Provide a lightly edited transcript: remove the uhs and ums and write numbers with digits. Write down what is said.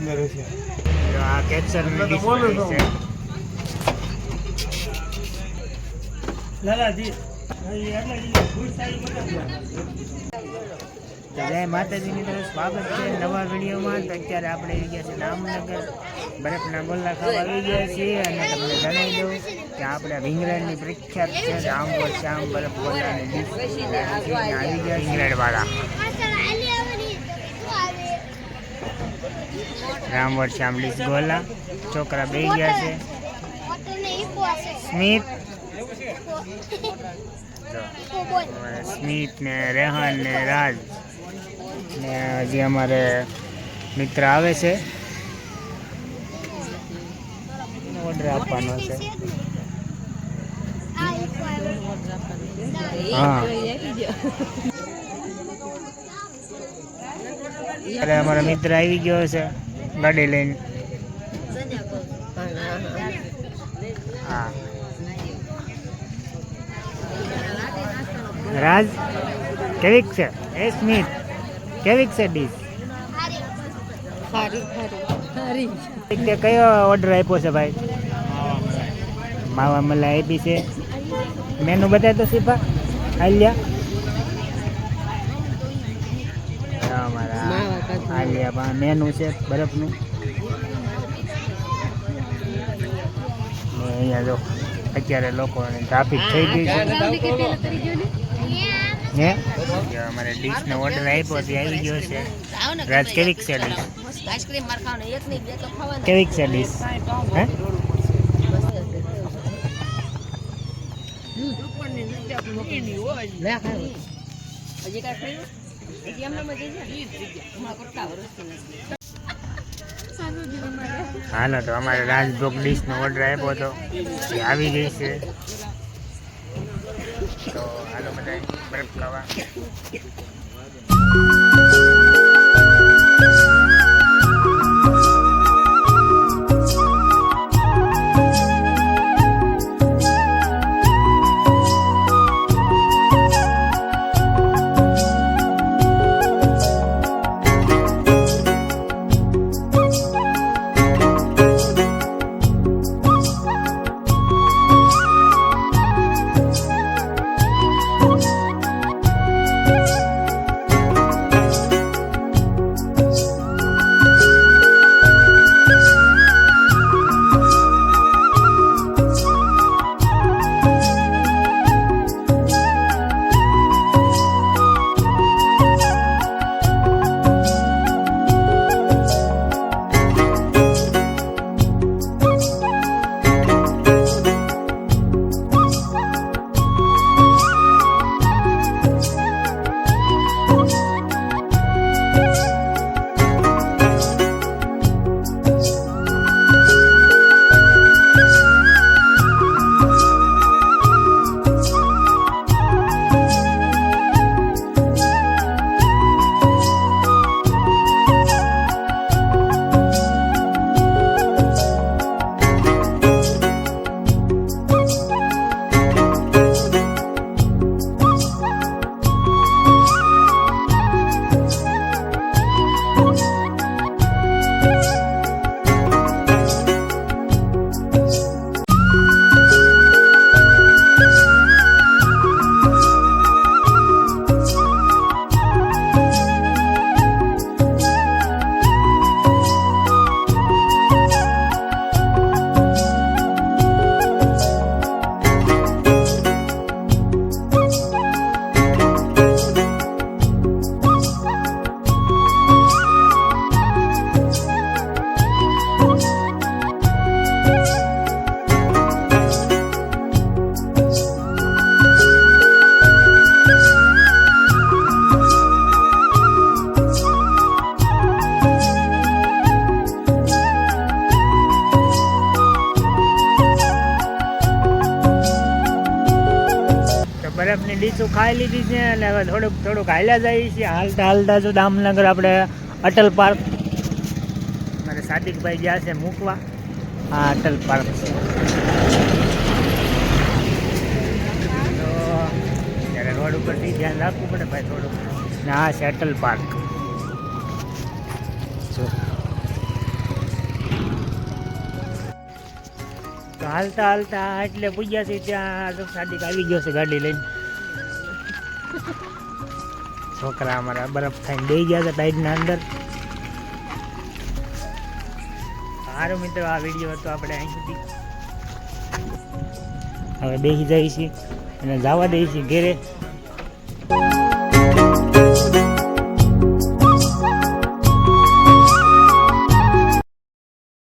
સુંદર હશે. આ કેપ્ચર છે લાલાજી જય માતાજી મિત્રો, સ્વાગત છે નવા વિડીયોમાં. તો અત્યારે આપણે આવી ગયા છે જામનગર, બરફના ગોલ્લા ખાવા આવી ગયા છીએ. અને તમને જણાવી દઉં કે આપણે રીંગણાની પ્રખ્યાત છે રામવર શ્યામ બરફ ગોલ્લાની ડીશ આવી ગયા રીંગણાવાળા રામવર શ્યામ ડીશ ગોલ્લા. છોકરા બે ગયા છે, સ્મિત સ્મિત ને રેહાન ને રાજ ને હજી અમારે મિત્ર આવે છે, ઓર્ડર આપવાનો છે. હા, અરે અમારો મિત્ર આવી ગયો છે ગાડી લઈને. હા રાજ, કેવીક છે? એ સ્મિત, કેવીક છે ડીશ? કયો ઓર્ડર આપ્યો છે ભાઈ? માવા મલાઈ આપી છે. મેનુ બતાય તો શીફા આલિયા. અમારા આલિયા મેનુ છે બરફનું. અહીંયા જો અત્યારે લોકોને ટ્રાફિક થઈ ગઈ છે. હે અમારે ડીશનો ઓર્ડર આપ્યો તે આવી ગયો છે. રાજ, કેવીક છે ડીશ? કેવીક છે ડીશ? હે હાલો, તો અમારે રાજભોગ ડીશનો ઓર્ડર આપ્યો હતો એ આવી ગઈ છે. તો હાલો બધા બરફ ખાવા. બરફની ડીશો ખાઈ લીધી છે અને હવે થોડુંક હાલ્યા જઈએ છીએ. હાલતા જો જામનગર આપણે અટલ પાર્ક, મારે સાદિકભાઈ ગયા છે મૂકવા. હા, અટલ પાર્ક છે. તો ત્યારે રોડ ઉપરથી ધ્યાન રાખવું પડે ભાઈ થોડુંક. ને આ છે અટલ પાર્ક. જો તો હાલતા હાલતા એટલે પૂજ્યા છે ત્યાં તો સાદિક આવી ગયો છે ગાડી લઈને. છોકરા અમારા બરફ ખાઈને બેસી ગયા હતા ટાઈડના અંદર. સારું મિત્રો, આ વિડીયો હતો આપણે અહીં સુધી. હવે બેસી જાય છે અને જવા દઈએ છીએ ઘેરે.